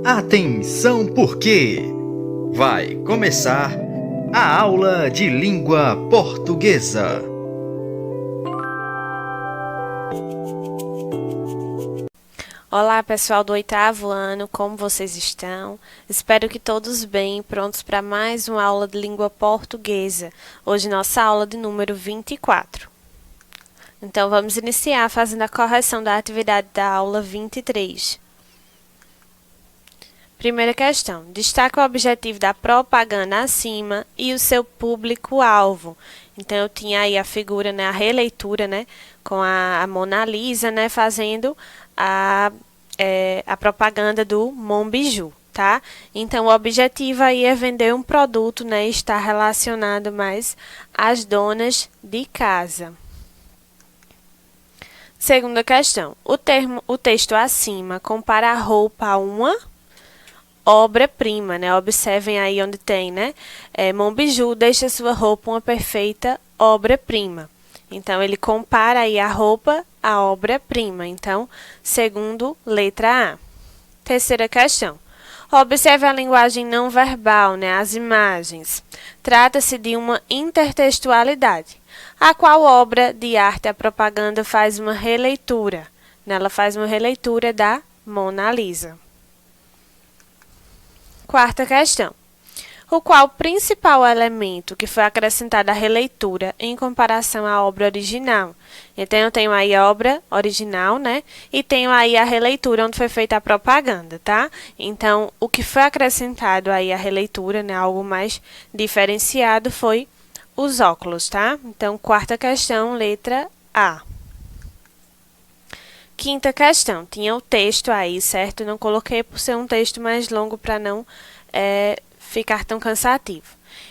Atenção porque vai começar a aula de língua portuguesa. Olá pessoal do 8º ano, como vocês estão? Espero que todos bem, prontos para mais uma aula de língua portuguesa. Hoje nossa aula de número 24. Então vamos iniciar fazendo a correção da atividade da aula 23. Primeira questão. Destaque o objetivo da propaganda acima e o seu público-alvo. Então, eu tinha aí a figura, a releitura, com a Mona Lisa, fazendo a propaganda do Monbijou, tá? Então, o objetivo aí é vender um produto, e está relacionado mais às donas de casa. Segunda questão. O texto acima compara a roupa a uma obra-prima, Observem aí onde tem, Monbijou deixa sua roupa uma perfeita obra-prima. Então, ele compara aí a roupa à obra-prima. Então, segundo, letra A. Terceira questão. Observe a linguagem não verbal, as imagens. Trata-se de uma intertextualidade. A qual obra de arte a propaganda faz uma releitura? Ela faz uma releitura da Mona Lisa. Quarta questão. O qual principal elemento que foi acrescentado à releitura em comparação à obra original? Então, eu tenho aí a obra original, E tenho aí a releitura onde foi feita a propaganda, tá? Então, o que foi acrescentado aí à releitura, algo mais diferenciado, foi os óculos, tá? Então, quarta questão, letra A. Quinta questão, tinha o texto aí, certo? Não coloquei por ser um texto mais longo para não ficar tão cansativo.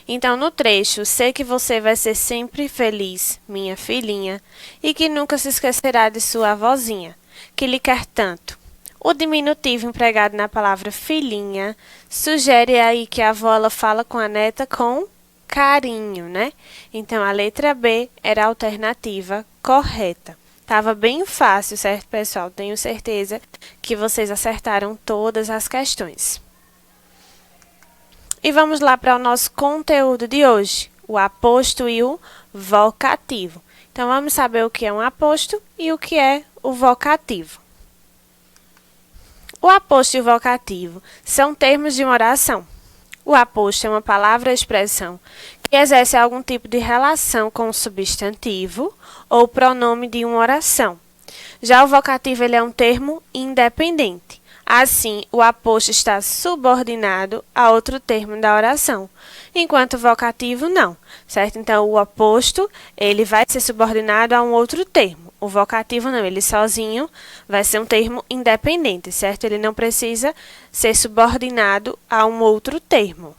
Então, no trecho, sei que você vai ser sempre feliz, minha filhinha, e que nunca se esquecerá de sua avózinha, que lhe quer tanto. O diminutivo empregado na palavra filhinha sugere aí que a avó ela fala com a neta com carinho, Então, a letra B era a alternativa correta. Estava bem fácil, certo, pessoal? Tenho certeza que vocês acertaram todas as questões. E vamos lá para o nosso conteúdo de hoje, o aposto e o vocativo. Então, vamos saber o que é um aposto e o que é o vocativo. O aposto e o vocativo são termos de uma oração. O aposto é uma palavra ou expressão que exerce algum tipo de relação com o substantivo ou pronome de uma oração. Já o vocativo ele é um termo independente. Assim, o aposto está subordinado a outro termo da oração, enquanto o vocativo não, certo? Então, o aposto ele vai ser subordinado a um outro termo. O vocativo não, ele sozinho vai ser um termo independente, certo? Ele não precisa ser subordinado a um outro termo.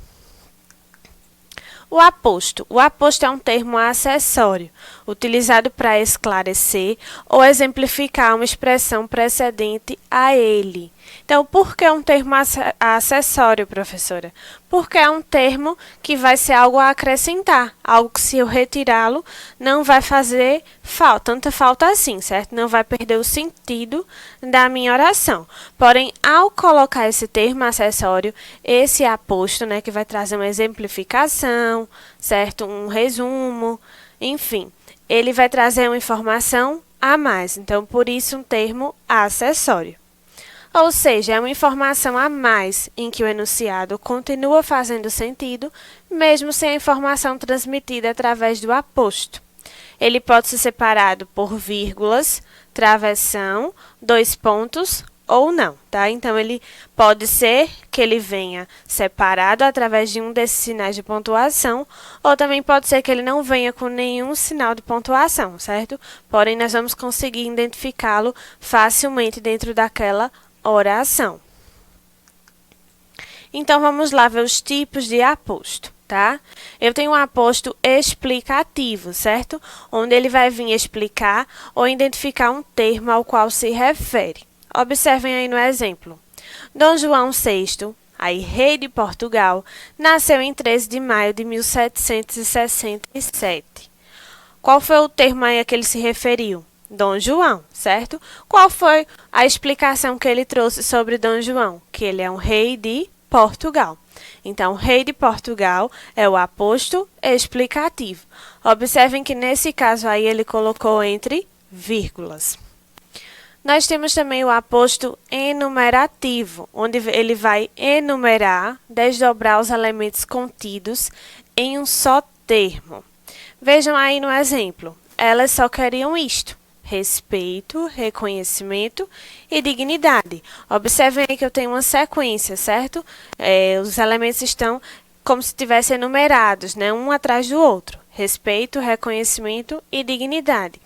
O aposto. O aposto é um termo acessório, utilizado para esclarecer ou exemplificar uma expressão precedente a ele. Então, por que é um termo acessório, professora? Porque é um termo que vai ser algo a acrescentar, algo que se eu retirá-lo não vai fazer tanta falta assim, certo? Não vai perder o sentido da minha oração. Porém, ao colocar esse termo acessório, esse aposto, que vai trazer uma exemplificação, certo? Um resumo, enfim, ele vai trazer uma informação a mais. Então, por isso, um termo acessório. Ou seja, é uma informação a mais em que o enunciado continua fazendo sentido, mesmo sem a informação transmitida através do aposto. Ele pode ser separado por vírgulas, travessão, dois pontos ou não, tá? Então, ele pode ser que ele venha separado através de um desses sinais de pontuação, ou também pode ser que ele não venha com nenhum sinal de pontuação, certo? Porém, nós vamos conseguir identificá-lo facilmente dentro daquela oração. Então, vamos lá ver os tipos de aposto, tá? Eu tenho um aposto explicativo, certo? Onde ele vai vir explicar ou identificar um termo ao qual se refere. Observem aí no exemplo. Dom João VI, aí rei de Portugal, nasceu em 13 de maio de 1767. Qual foi o termo aí a que ele se referiu? Dom João, certo? Qual foi a explicação que ele trouxe sobre Dom João? Que ele é um rei de Portugal. Então, rei de Portugal é o aposto explicativo. Observem que nesse caso aí ele colocou entre vírgulas. Nós temos também o aposto enumerativo, onde ele vai enumerar, desdobrar os elementos contidos em um só termo. Vejam aí no exemplo. Elas só queriam isto: respeito, reconhecimento e dignidade. Observem aí que eu tenho uma sequência, certo? Os elementos estão como se estivessem enumerados, né? Um atrás do outro. Respeito, reconhecimento e dignidade.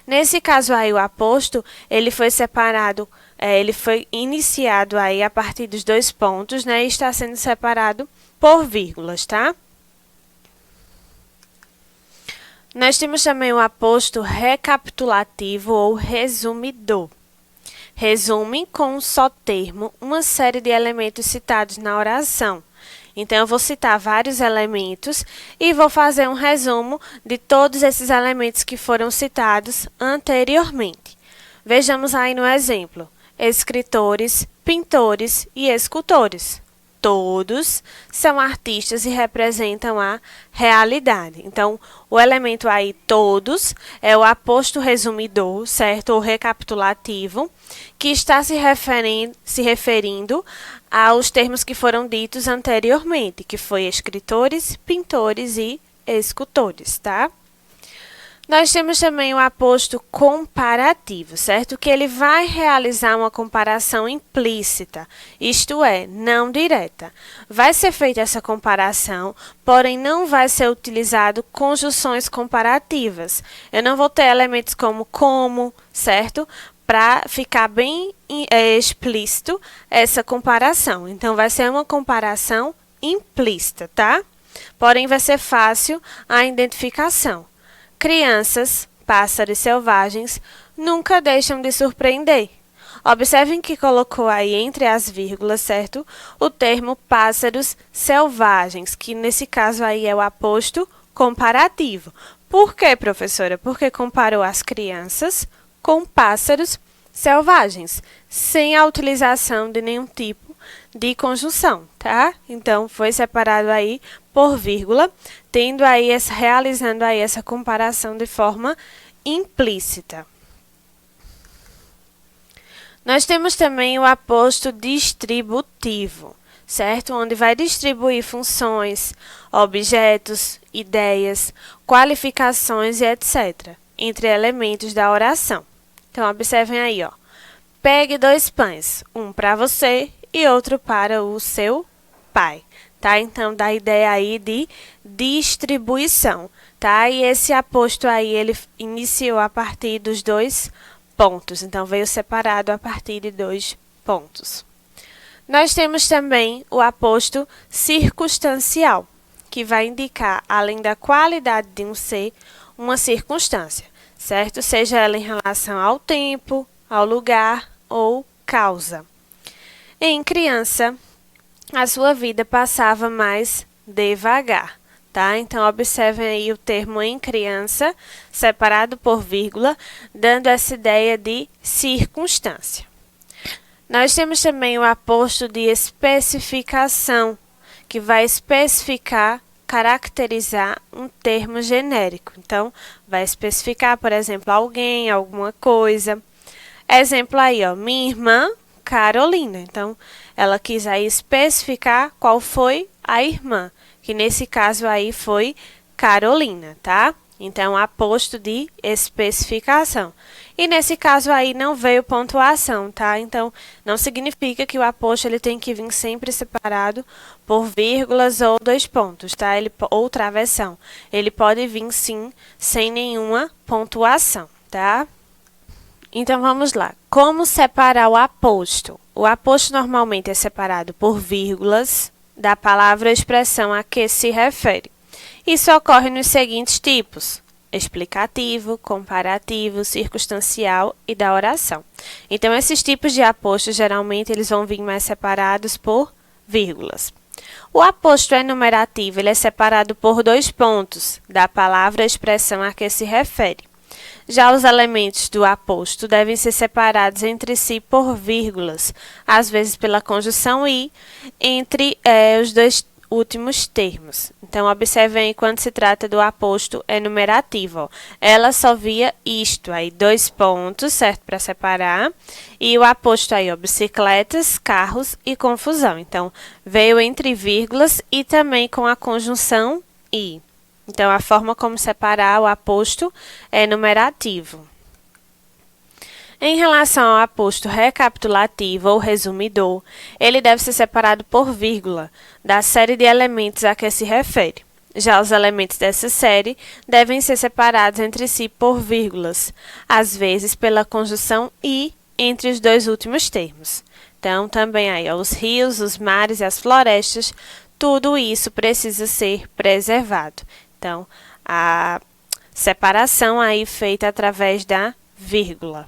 Nesse caso aí, o aposto, ele foi separado, ele foi iniciado aí a partir dos 2 pontos, né? E está sendo separado por vírgulas, tá? Nós temos também o aposto recapitulativo ou resumidor. Resume com um só termo uma série de elementos citados na oração. Então, eu vou citar vários elementos e vou fazer um resumo de todos esses elementos que foram citados anteriormente. Vejamos aí no exemplo: escritores, pintores e escultores. Todos são artistas e representam a realidade. Então, o elemento aí, todos, é o aposto resumidor, certo? Ou recapitulativo, que está se referindo aos termos que foram ditos anteriormente, que foi escritores, pintores e escultores, tá? Nós temos também o aposto comparativo, certo? Que ele vai realizar uma comparação implícita, isto é, não direta. Vai ser feita essa comparação, porém não vai ser utilizado conjunções comparativas. Eu não vou ter elementos como, certo? Para ficar bem explícito essa comparação. Então, vai ser uma comparação implícita, tá? Porém, vai ser fácil a identificação. Crianças, pássaros selvagens, nunca deixam de surpreender. Observem que colocou aí entre as vírgulas, certo? O termo pássaros selvagens, que nesse caso aí é o aposto comparativo. Por quê, professora? Porque comparou as crianças com pássaros selvagens, sem a utilização de nenhum tipo de conjunção, tá? Então, foi separado aí por vírgula, realizando aí essa comparação de forma implícita. Nós temos também o aposto distributivo, certo? Onde vai distribuir funções, objetos, ideias, qualificações e etc., entre elementos da oração. Então, observem aí, ó. Pegue 2 pães, um para você e outro para o seu pai, tá? Então, dá a ideia aí de distribuição, tá? E esse aposto aí, ele iniciou a partir dos 2 pontos. Então, veio separado a partir de 2 pontos. Nós temos também o aposto circunstancial, que vai indicar, além da qualidade de um ser, uma circunstância, certo? Seja ela em relação ao tempo, ao lugar ou causa. Em criança, a sua vida passava mais devagar, tá? Então, observem aí o termo em criança, separado por vírgula, dando essa ideia de circunstância. Nós temos também o aposto de especificação, que vai especificar, caracterizar um termo genérico. Então, vai especificar, por exemplo, alguém, alguma coisa. Exemplo aí, ó, minha irmã Carolina. Então, ela quis aí especificar qual foi a irmã, que nesse caso aí foi Carolina, tá? Então, aposto de especificação. E nesse caso aí não veio pontuação, tá? Então, não significa que o aposto ele tem que vir sempre separado por vírgulas ou 2 pontos, tá? Ou travessão. Ele pode vir sim, sem nenhuma pontuação, tá? Então, vamos lá. Como separar o aposto? O aposto normalmente é separado por vírgulas da palavra ou expressão a que se refere. Isso ocorre nos seguintes tipos: explicativo, comparativo, circunstancial e da oração. Então, esses tipos de aposto, geralmente, eles vão vir mais separados por vírgulas. O aposto enumerativo, ele é separado por 2 pontos da palavra ou expressão a que se refere. Já os elementos do aposto devem ser separados entre si por vírgulas, às vezes pela conjunção e entre os dois últimos termos. Então, observem aí quando se trata do aposto enumerativo. Ó. Ela só via isto, aí 2 pontos, certo? Para separar. E o aposto aí, ó, bicicletas, carros e confusão. Então, veio entre vírgulas e também com a conjunção e. Então, a forma como separar o aposto enumerativo. Em relação ao aposto recapitulativo ou resumidor, ele deve ser separado por vírgula da série de elementos a que se refere. Já os elementos dessa série devem ser separados entre si por vírgulas, às vezes pela conjunção e entre os dois últimos termos. Então, também aí, ó, os rios, os mares e as florestas, tudo isso precisa ser preservado. Então, a separação aí feita através da vírgula.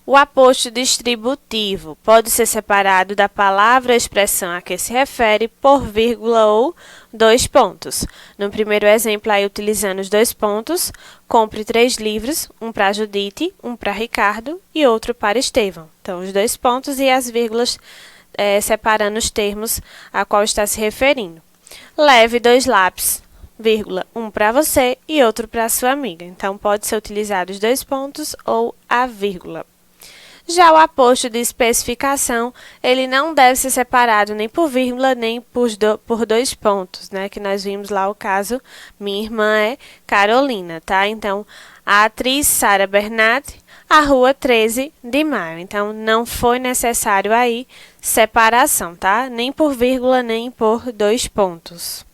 O aposto distributivo pode ser separado da palavra ou expressão a que se refere por vírgula ou 2 pontos. No primeiro exemplo, aí, utilizando os 2 pontos, compre 3 livros, um para Judite, um para Ricardo e outro para Estevão. Então, os 2 pontos e as vírgulas separando os termos a qual está se referindo. Leve 2 lápis, vírgula, um para você e outro para sua amiga. Então, pode ser utilizado os 2 pontos ou a vírgula. Já o aposto de especificação, ele não deve ser separado nem por vírgula, nem por 2 pontos, né? Que nós vimos lá o caso, minha irmã é Carolina, tá? Então, a atriz Sarah Bernard, a rua 13 de maio. Então, não foi necessário aí separação, tá? Nem por vírgula, nem por 2 pontos.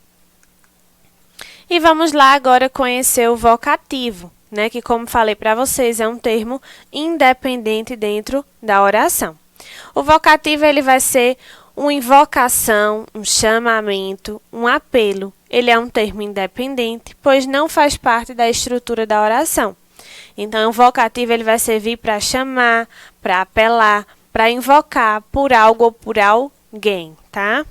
E vamos lá agora conhecer o vocativo, né? Que, como falei para vocês, é um termo independente dentro da oração. O vocativo, ele vai ser uma invocação, um chamamento, um apelo. Ele é um termo independente, pois não faz parte da estrutura da oração. Então, o vocativo, ele vai servir para chamar, para apelar, para invocar por algo ou por alguém, tá?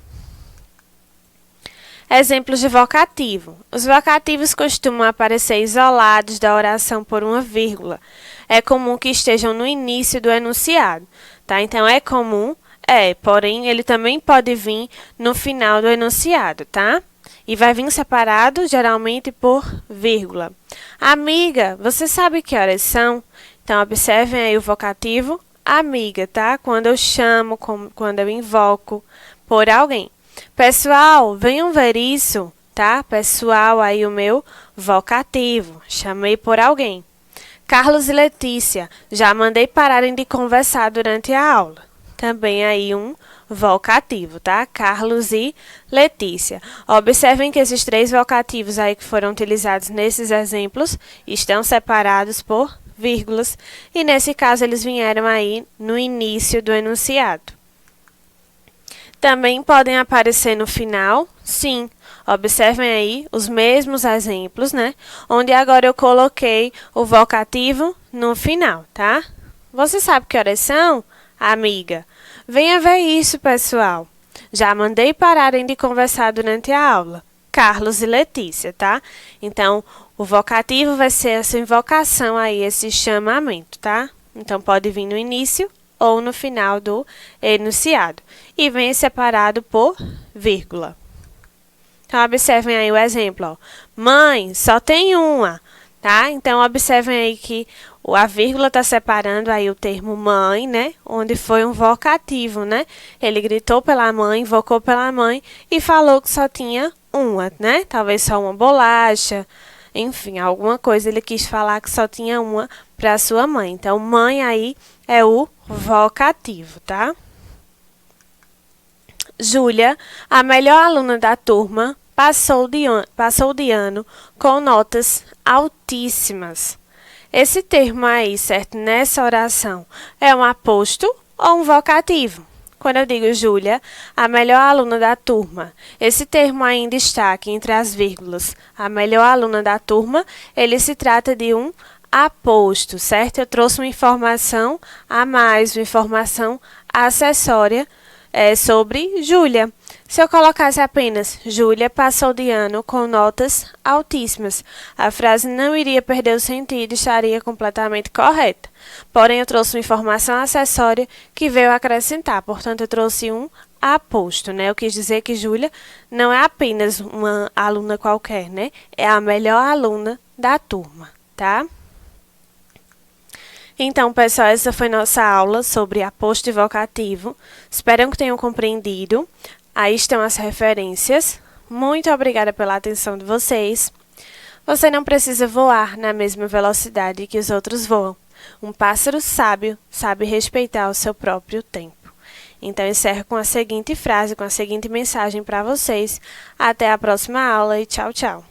Exemplos de vocativo. Os vocativos costumam aparecer isolados da oração por uma vírgula. É comum que estejam no início do enunciado, tá? Então, é comum, porém, ele também pode vir no final do enunciado, tá? E vai vir separado, geralmente, por vírgula. Amiga, você sabe que horas são? Então, observem aí o vocativo amiga, tá? Quando eu chamo, quando eu invoco por alguém. Pessoal, venham ver isso, tá? Pessoal, aí o meu vocativo. Chamei por alguém. Carlos e Letícia, já mandei pararem de conversar durante a aula. Também aí um vocativo, tá? Carlos e Letícia. Observem que esses 3 vocativos aí que foram utilizados nesses exemplos estão separados por vírgulas e nesse caso eles vieram aí no início do enunciado. Também podem aparecer no final, sim. Observem aí os mesmos exemplos, né? Onde agora eu coloquei o vocativo no final, tá? Você sabe que horas são, amiga? Venha ver isso, pessoal. Já mandei pararem de conversar durante a aula. Carlos e Letícia, tá? Então, o vocativo vai ser essa invocação aí, esse chamamento, tá? Então, pode vir no início ou no final do enunciado. E vem separado por vírgula. Então, observem aí o exemplo, ó. Mãe, só tem uma, tá? Então, observem aí que a vírgula está separando aí o termo mãe, né? Onde foi um vocativo, né? Ele gritou pela mãe, invocou pela mãe e falou que só tinha uma, né? Talvez só uma bolacha, enfim, alguma coisa ele quis falar que só tinha uma para sua mãe. Então, mãe aí é o vocativo, tá? Júlia, a melhor aluna da turma, passou de ano com notas altíssimas. Esse termo aí, certo, nessa oração, é um aposto ou um vocativo? Quando eu digo Júlia, a melhor aluna da turma, esse termo aí em destaque entre as vírgulas, a melhor aluna da turma, ele se trata de um aposto, certo? Eu trouxe uma informação a mais, uma informação acessória sobre Júlia. Se eu colocasse apenas Júlia passou de ano com notas altíssimas, a frase não iria perder o sentido e estaria completamente correta. Porém, eu trouxe uma informação acessória que veio acrescentar, portanto, eu trouxe um aposto, né? Eu quis dizer que Júlia não é apenas uma aluna qualquer, né? É a melhor aluna da turma, tá? Então, pessoal, essa foi nossa aula sobre aposto e vocativo. Espero que tenham compreendido. Aí estão as referências. Muito obrigada pela atenção de vocês. Você não precisa voar na mesma velocidade que os outros voam. Um pássaro sábio sabe respeitar o seu próprio tempo. Então, encerro com a seguinte frase, com a seguinte mensagem para vocês. Até a próxima aula e tchau, tchau!